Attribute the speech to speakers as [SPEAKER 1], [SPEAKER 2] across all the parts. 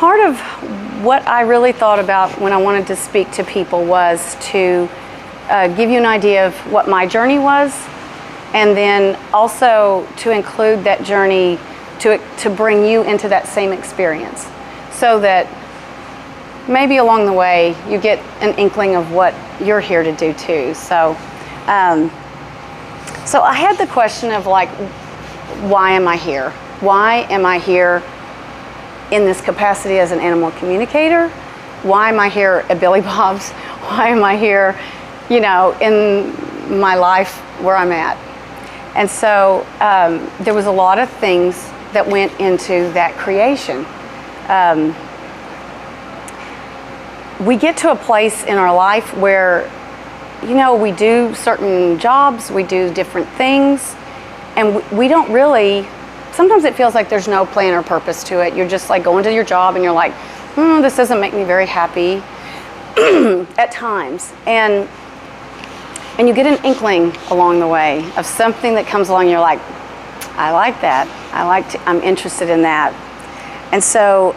[SPEAKER 1] part of what I really thought about when I wanted to speak to people was to give you an idea of what my journey was, and then also to include that journey to bring you into that same experience, so that maybe along the way you get an inkling of what you're here to do too. So I had the question of like, why am I here? Why am I here in this capacity as an animal communicator? Why am I here at Billy Bob's? Why am I here, you know, in my life where I'm at? And so there was a lot of things that went into that creation. We get to a place in our life where, you know, we do certain jobs, we do different things, and we don't really, sometimes it feels like there's no plan or purpose to it. You're just like going to your job and you're like, this doesn't make me very happy at times. And you get an inkling along the way of something that comes along and you're like, I like that. I'm interested in that. And so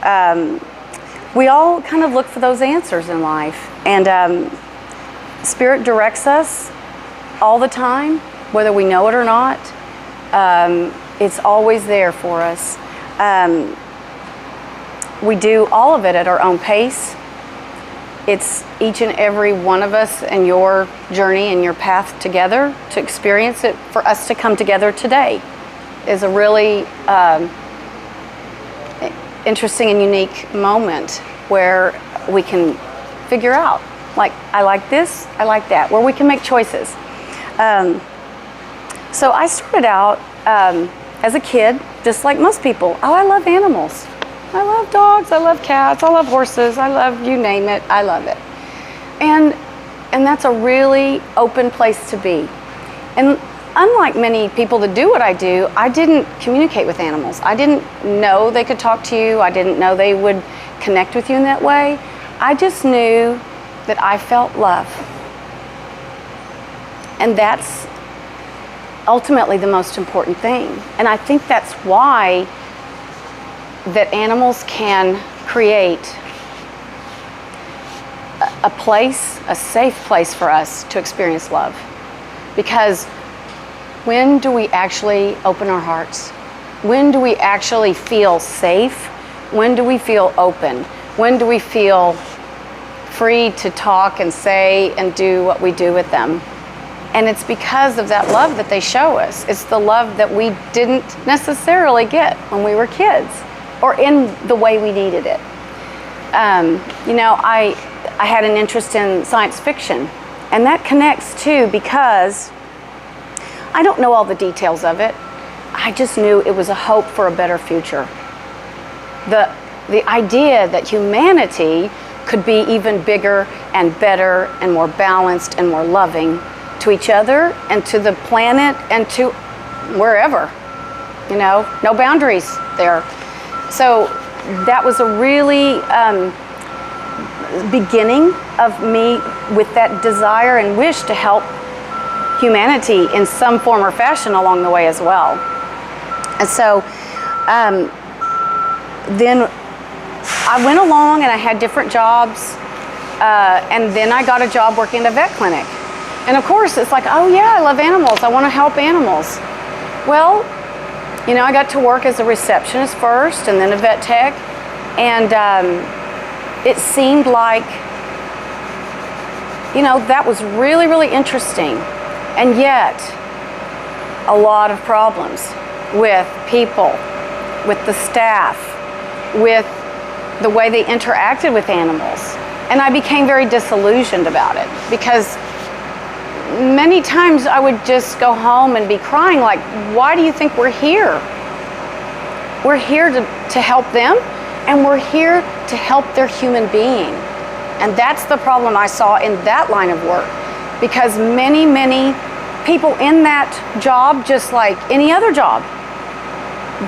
[SPEAKER 1] we all kind of look for those answers in life. And Spirit directs us all the time, whether we know it or not. It's always there for us. We do all of it at our own pace. It's each and every one of us and your journey and your path together to experience it. For us to come together today is a really interesting and unique moment where we can figure out, like, I like this, I like that, where we can make choices. So I started out as a kid, just like most people. Oh, I love animals. I love dogs, I love cats, I love horses, I love you name it, I love it. And that's a really open place to be. And unlike many people that do what I do, I didn't communicate with animals. I didn't know they could talk to you. I didn't know they would connect with you in that way. I just knew that I felt love. And that's ultimately the most important thing. And I think that's why that animals can create a place, a safe place for us to experience love. Because when do we actually open our hearts? When do we actually feel safe? When do we feel open? When do we feel free to talk and say and do what we do with them? And it's because of that love that they show us. It's the love that we didn't necessarily get when we were kids, or in the way we needed it. You know, I had an interest in science fiction, and that connects too, because I don't know all the details of it. I just knew it was a hope for a better future. The idea that humanity could be even bigger and better and more balanced and more loving to each other and to the planet and to wherever, you know, no boundaries there. So that was a really beginning of me with that desire and wish to help humanity in some form or fashion along the way as well. And so then I went along and I had different jobs, and then I got a job working at a vet clinic. And of course it's like, oh yeah, I love animals, I want to help animals. Well, you know, I got to work as a receptionist first and then a vet tech, and it seemed like, you know, that was really, really interesting. And yet, a lot of problems with people, with the staff, with the way they interacted with animals. And I became very disillusioned about it, because many times I would just go home and be crying like, why do you think we're here? We're here to help them, and we're here to help their human being. And that's the problem I saw in that line of work, because many, many people in that job, just like any other job,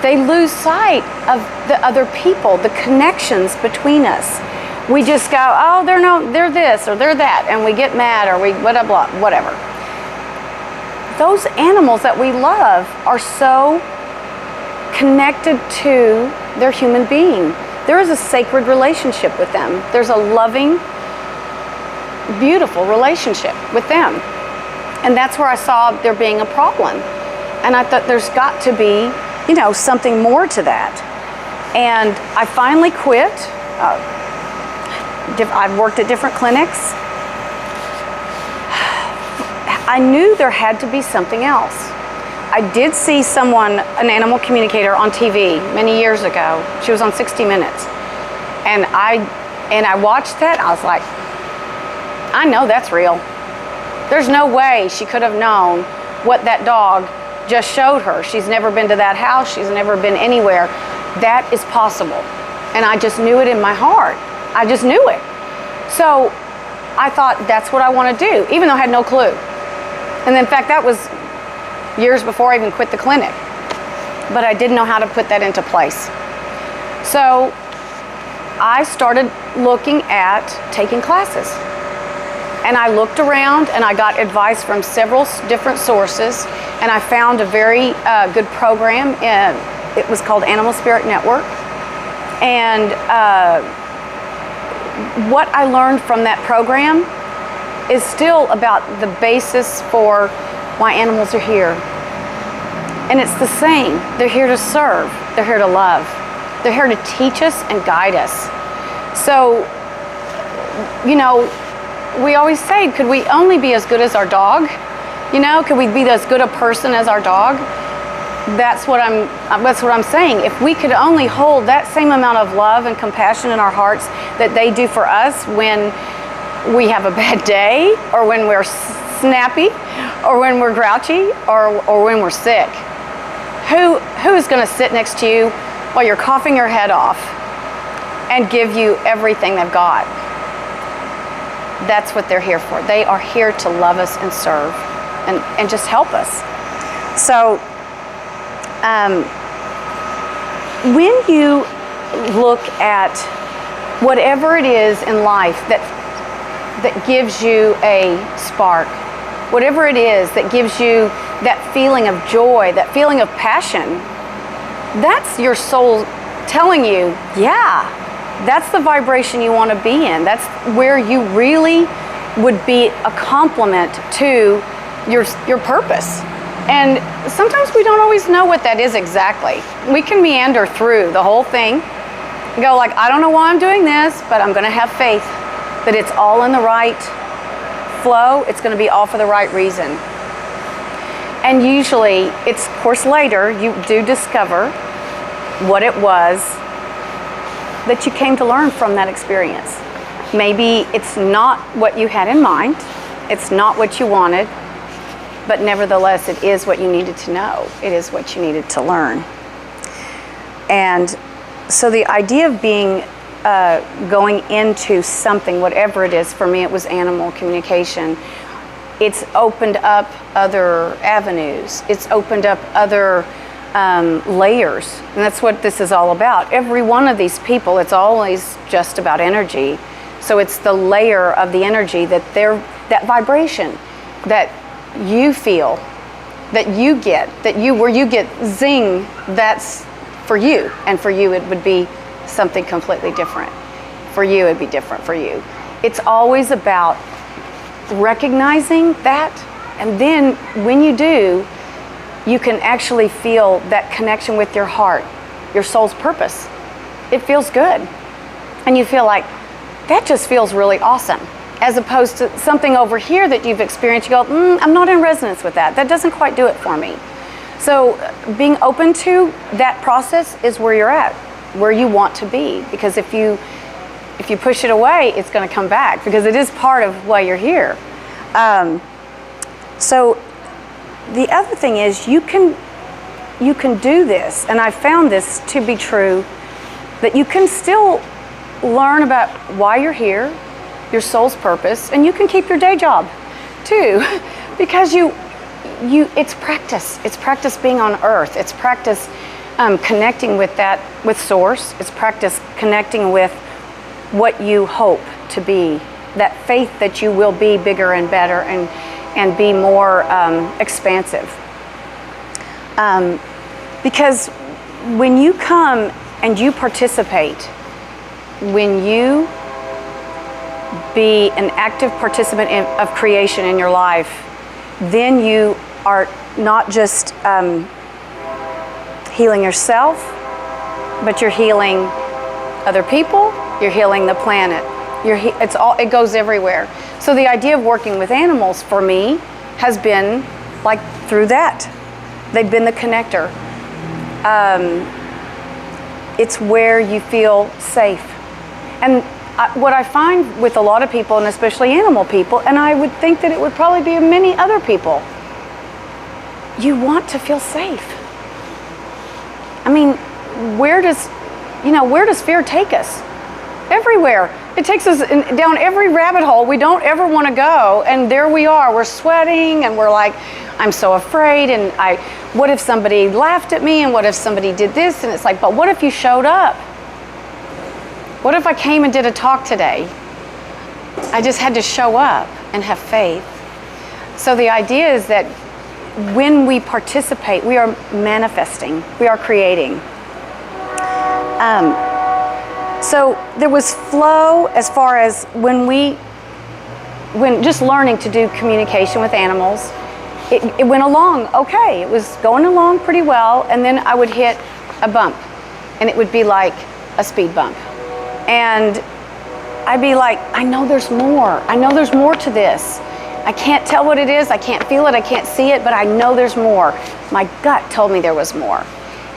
[SPEAKER 1] they lose sight of the other people, the connections between us. We just go, oh, they're this or they're that, and we get mad, or we whatever. Those animals that we love are so connected to their human being. there is a sacred relationship with them. There's a loving, beautiful relationship with them. And that's where I saw there being a problem. And I thought there's got to be, you know, something more to that. And I finally quit. I've worked at different clinics. I knew there had to be something else. I did see someone, an animal communicator on TV many years ago. She was on 60 Minutes. And I watched that. I was like, I know that's real. There's no way she could have known what that dog just showed her. She's never been to that house. She's never been anywhere. That is possible. And I just knew it in my heart. I just knew it. So I thought that's what I want to do, even though I had no clue. And in fact, that was years before I even quit the clinic. But I didn't know how to put that into place. So I started looking at taking classes. And I looked around and I got advice from several different sources, and I found a very good program. It was called Animal Spirit Network. And what I learned from that program is still about the basis for why animals are here. And it's the same. They're here to serve. They're here to love. They're here to teach us and guide us. So, you know, we always say, could we only be as good as our dog? You know, could we be as good a person as our dog? That's what I'm saying. If we could only hold that same amount of love and compassion in our hearts that they do for us when we have a bad day, or when we're snappy, or when we're grouchy, or when we're sick. Who's going to sit next to you while you're coughing your head off and give you everything they've got? That's what they're here for. They are here to love us and serve and just help us. So when you look at whatever it is in life that gives you a spark, whatever it is that gives you that feeling of joy, that feeling of passion, that's your soul telling you, yeah, that's the vibration you want to be in. That's where you really would be a complement to your purpose. And sometimes we don't always know what that is exactly. We can meander through the whole thing and go like, I don't know why I'm doing this, but I'm going to have faith that it's all in the right flow. It's going to be all for the right reason. And usually, it's, of course, later you do discover what it was that you came to learn from that experience. Maybe it's not what you had in mind, it's not what you wanted, but nevertheless, it is what you needed to know. It is what you needed to learn. And so the idea of being going into something, whatever it is, for me it was animal communication. It's opened up other avenues. It's opened up other layers, and that's what this is all about. Every one of these people, it's always just about energy. So it's the layer of the energy that vibration that you feel, that you get, where you get zing, that's for you, and for you it would be something completely different. For you it'd be different for you. It's always about recognizing that, and then when you do, you can actually feel that connection with your heart, your soul's purpose. It feels good. And you feel like, that just feels really awesome. As opposed to something over here that you've experienced, you go, I'm not in resonance with that. That doesn't quite do it for me. So being open to that process is where you're at, where you want to be. Because if you push it away, it's going to come back, because it is part of why you're here. So the other thing is you can do this, and I found this to be true, that you can still learn about why you're here, your soul's purpose, and you can keep your day job too, because it's practice. It's practice being on earth. It's practice connecting with source. It's practice connecting with what you hope to be, that faith that you will be bigger and better and be more expansive. Because when you come and you participate when you be an active participant of creation in your life, then you are not just healing yourself, but you're healing other people, you're healing the planet. It goes everywhere. So the idea of working with animals for me has been like through that. They've been the connector. It's where you feel safe. And what I find with a lot of people, and especially animal people, and I would think that it would probably be many other people, you want to feel safe. I mean, where does fear take us? Everywhere. It takes us down every rabbit hole we don't ever want to go, and there we are. We're sweating, and we're like, I'm so afraid, and what if somebody laughed at me, and what if somebody did this? And it's like, but what if you showed up? What if I came and did a talk today? I just had to show up and have faith. So the idea is that when we participate, we are manifesting, we are creating. So there was flow as far as when just learning to do communication with animals, it went along okay. It was going along pretty well, and then I would hit a bump, and it would be like a speed bump. And I'd be like, I know there's more. I know there's more to this. I can't tell what it is. I can't feel it. I can't see it, but I know there's more. My gut told me there was more.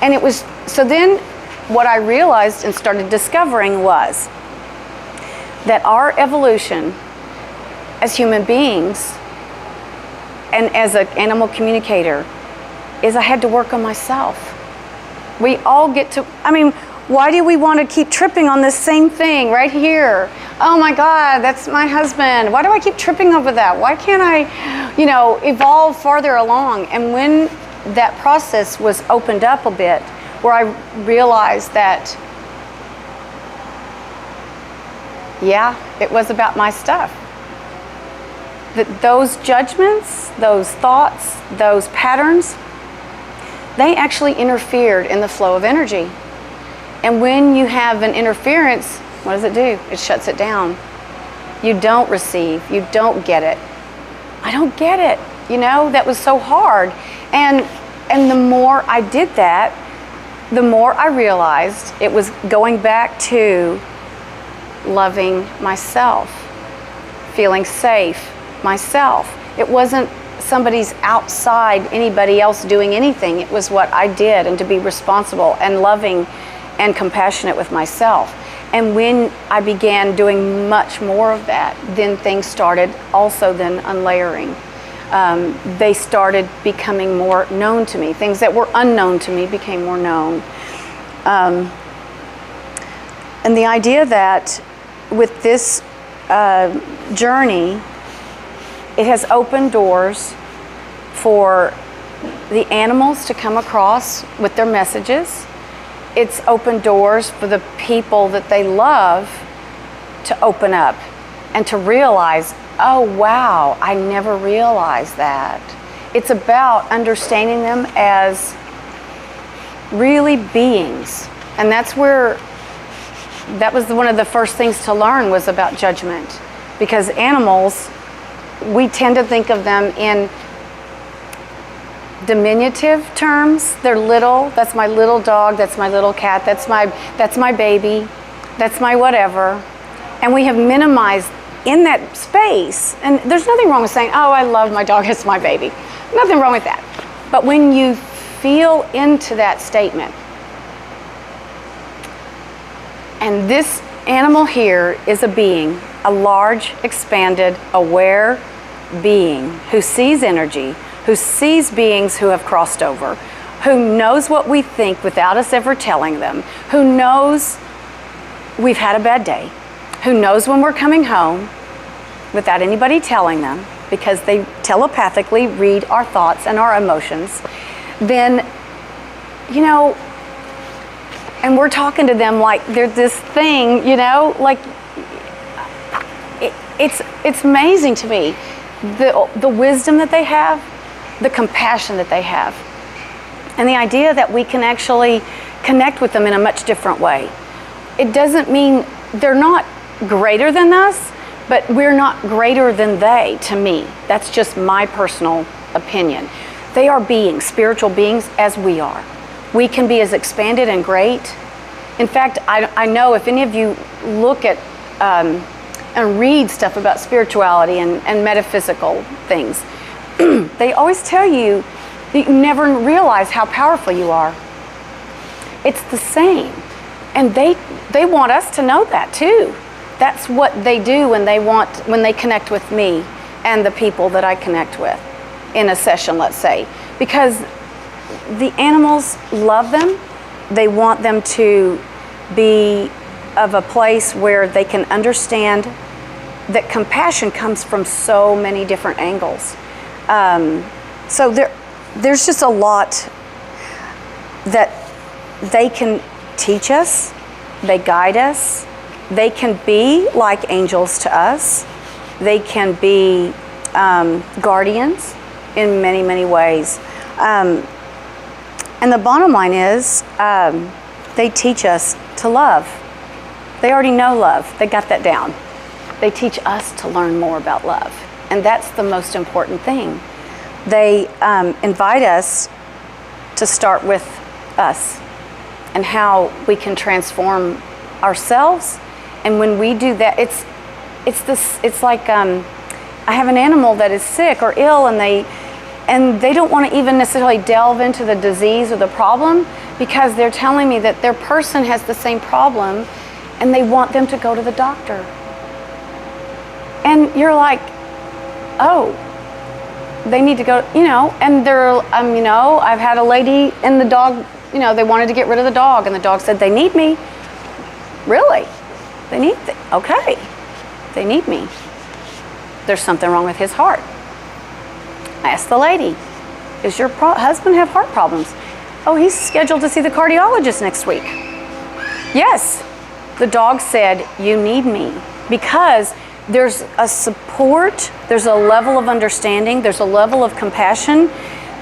[SPEAKER 1] And it was, so then what I realized and started discovering was that our evolution as human beings and as an animal communicator is I had to work on myself. We all get to, I mean, why do we want to keep tripping on this same thing right here? Oh my God, that's my husband. Why do I keep tripping over that? Why can't I, evolve farther along? And when that process was opened up a bit, where I realized that, yeah, it was about my stuff. That those judgments, those thoughts, those patterns, they actually interfered in the flow of energy. And when you have an interference, what does it do? It shuts it down. You don't receive. You don't get it. I don't get it. That was so hard. And the more I did that, the more I realized it was going back to loving myself, feeling safe myself. It wasn't somebody's outside, anybody else doing anything. It was what I did, and to be responsible and loving and compassionate with myself. And when I began doing much more of that, then things started also then unlayering. They started becoming more known to me. Things that were unknown to me became more known. And the idea that with this journey, it has opened doors for the animals to come across with their messages. It's opened doors for the people that they love to open up and to realize, oh wow, I never realized that. It's about understanding them as really beings. And that was one of the first things to learn, was about judgment. Because animals, we tend to think of them in diminutive terms. They're little. That's my little dog, that's my little cat, that's my baby, that's my whatever. And we have minimized in that space. And there's nothing wrong with saying, oh, I love my dog, it's my baby. Nothing wrong with that. But when you feel into that statement, and this animal here is a being, a large, expanded, aware being who sees energy, who sees beings who have crossed over, who knows what we think without us ever telling them, who knows we've had a bad day, who knows when we're coming home without anybody telling them, because they telepathically read our thoughts and our emotions, then, and we're talking to them like they're this thing, like it's amazing to me, the wisdom that they have, the compassion that they have, and the idea that we can actually connect with them in a much different way. It doesn't mean they're not greater than us, but we're not greater than they, to me. That's just my personal opinion. They are beings, spiritual beings, as we are. We can be as expanded and great. In fact, I know if any of you look at and read stuff about spirituality and metaphysical things, they always tell you that you never realize how powerful you are. It's the same. And they want us to know that too. That's what they do when they connect with me and the people that I connect with in a session, let's say. Because the animals love them. They want them to be of a place where they can understand that compassion comes from so many different angles. So there's just a lot that they can teach us, they guide us, they can be like angels to us, they can be guardians in many, many ways. And the bottom line is, they teach us to love. They already know love, they got that down. They teach us to learn more about love, and that's the most important thing. They invite us to start with us and how we can transform ourselves. And when we do that, it's like I have an animal that is sick or ill, and they don't want to even necessarily delve into the disease or the problem, because they're telling me that their person has the same problem and they want them to go to the doctor. And you're like, oh, they need to go, and they're, I've had a lady and the dog, they wanted to get rid of the dog, and the dog said, they need me. Really? Okay. They need me. There's something wrong with his heart. I asked the lady, does your husband have heart problems? Oh, he's scheduled to see the cardiologist next week. Yes. The dog said, you need me, because there's a support, there's a level of understanding, there's a level of compassion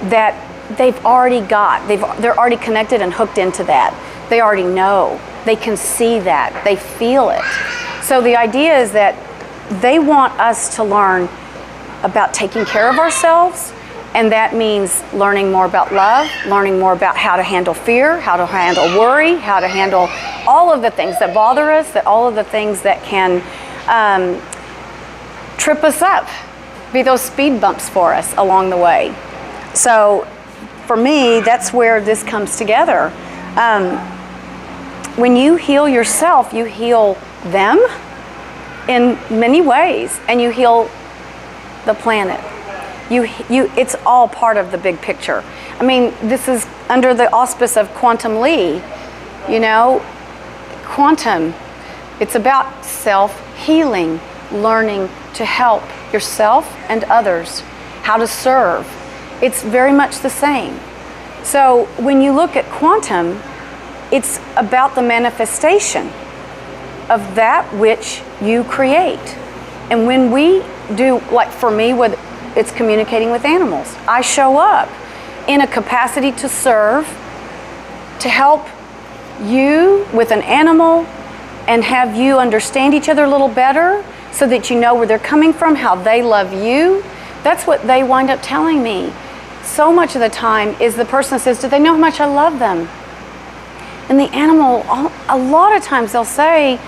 [SPEAKER 1] that they've already got. They're already connected and hooked into that. They already know. They can see that. They feel it. So the idea is that they want us to learn about taking care of ourselves, and that means learning more about love, learning more about how to handle fear, how to handle worry, how to handle all of the things that bother us, all of the things that can trip us up, be those speed bumps for us along the way. So for me, that's where this comes together. When you heal yourself, you heal them in many ways, and you heal the planet. It's all part of the big picture. I mean, this is under the auspice of Quantum Lee. Quantum, it's about self-healing, learning to help yourself and others, how to serve. It's very much the same. So when you look at quantum, it's about the manifestation of that which you create. And when we do, like for me, it's communicating with animals. I show up in a capacity to serve, to help you with an animal, and have you understand each other a little better so that you know where they're coming from, how they love you. That's what they wind up telling me. So much of the time is the person says, do they know how much I love them? And the animal, a lot of times they'll say,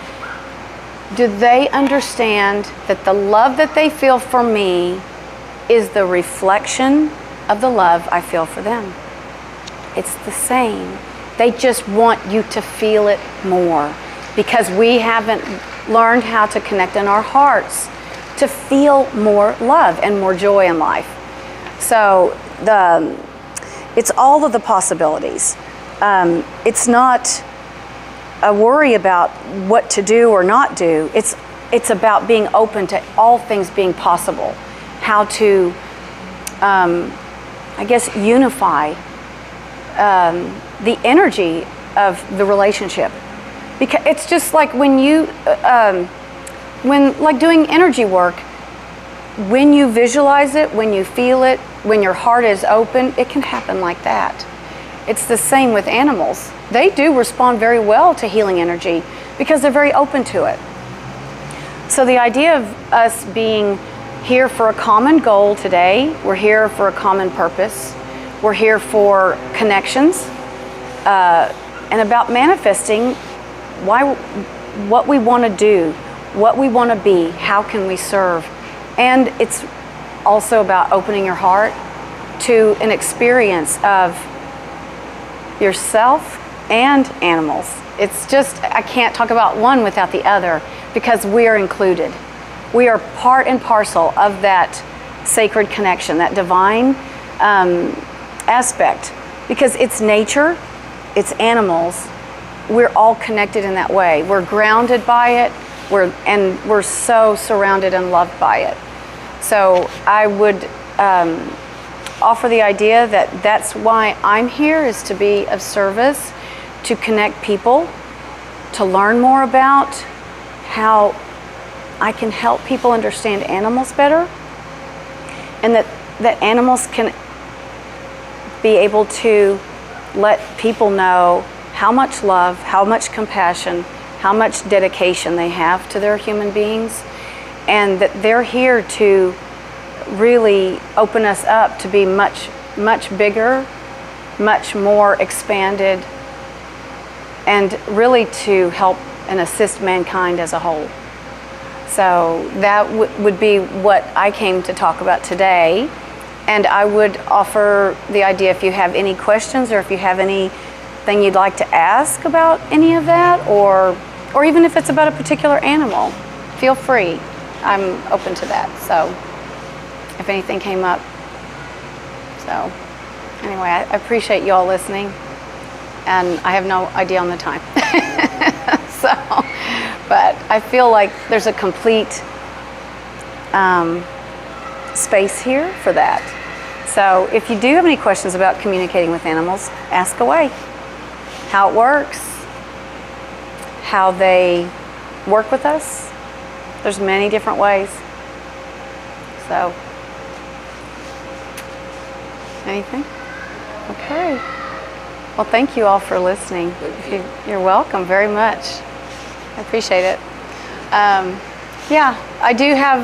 [SPEAKER 1] do they understand that the love that they feel for me is the reflection of the love I feel for them? It's the same. They just want you to feel it more, because we haven't learned how to connect in our hearts to feel more love and more joy in life. So it's all of the possibilities. It's not a worry about what to do or not do. It's about being open to all things being possible. How to, unify the energy of the relationship. Because it's just like when doing energy work, when you visualize it, when you feel it, when your heart is open, it can happen like that. It's the same with animals. They do respond very well to healing energy because they're very open to it. So the idea of us being here for a common goal today, we're here for a common purpose, we're here for connections, and about manifesting what we want to do, what we want to be, how can we serve. And it's also about opening your heart to an experience of yourself and animals. It's just, I can't talk about one without the other because we are included. We are part and parcel of that sacred connection, that divine aspect, because it's nature, it's animals. We're all connected in that way. We're grounded by it, we're so surrounded and loved by it. So I would offer the idea that that's why I'm here, is to be of service, to connect people, to learn more about how I can help people understand animals better, and that animals can be able to let people know how much love, how much compassion, how much dedication they have to their human beings, and that they're here to really open us up to be much, much bigger, much more expanded, and really to help and assist mankind as a whole. So that would be what I came to talk about today. And I would offer the idea, if you have any questions or if you have anything you'd like to ask about any of that, or even if it's about a particular animal, feel free. I'm open to that. So if anything came up. So anyway, I appreciate you all listening, and I have no idea on the time. So, but I feel like there's a complete space here for that. So if you do have any questions about communicating with animals, ask away. How it works, how they work with us. There's many different ways. So, anything? Okay. Well, thank you all for listening. You're welcome very much. I appreciate it. Yeah, I do have,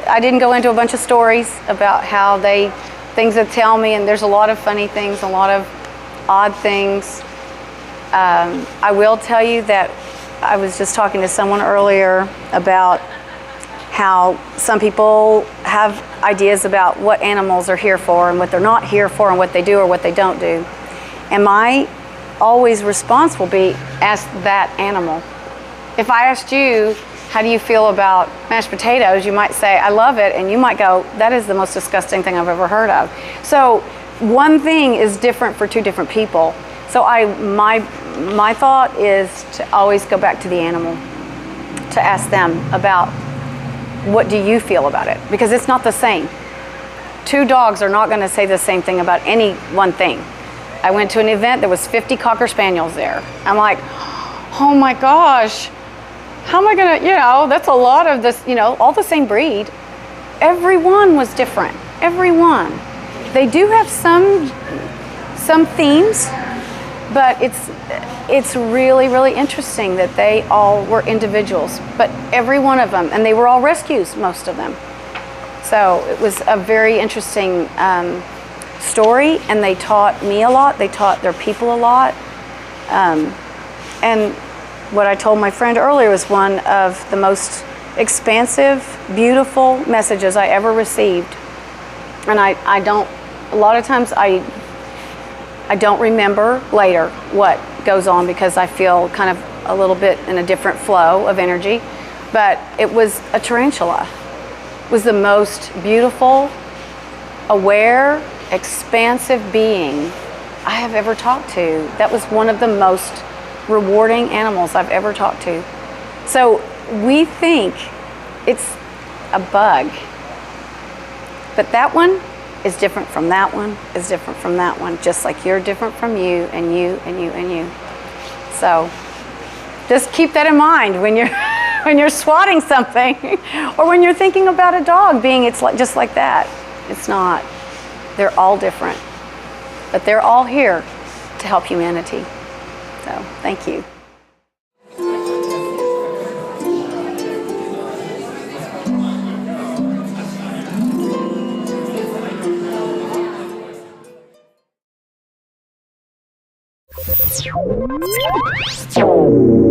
[SPEAKER 1] I didn't go into a bunch of stories about how things that tell me, and there's a lot of funny things, a lot of odd things. I will tell you that I was just talking to someone earlier about how some people have ideas about what animals are here for and what they're not here for and what they do or what they don't do. And my always response will be, ask that animal. If I asked you, how do you feel about mashed potatoes? You might say, I love it. And you might go, that is the most disgusting thing I've ever heard of. So one thing is different for two different people. So my thought is to always go back to the animal, to ask them about, what do you feel about it? Because it's not the same. Two dogs are not going to say the same thing about any one thing. I went to an event, there was 50 Cocker Spaniels there. I'm like, oh my gosh, how am I gonna, that's a lot of this, all the same breed. Everyone was different, everyone. They do have some themes, but it's really, really interesting that they all were individuals, but every one of them, and they were all rescues, most of them. So it was a very interesting story, and they taught me a lot, they taught their people a lot. And what I told my friend earlier was one of the most expansive, beautiful messages I ever received. And I don't, a lot of times I don't remember later what goes on because I feel kind of a little bit in a different flow of energy. But it was a tarantula. It was the most beautiful, aware, expansive being I have ever talked to. That was one of the most rewarding animals I've ever talked to. So we think it's a bug, but that one is different from that one, is different from that one, just like you're different from you and you and you and you. So just keep that in mind when you're when you're swatting something, or when you're thinking about a dog being, it's like just like that. It's not. They're all different. but they're all here to help humanity. So, thank you.
[SPEAKER 2] You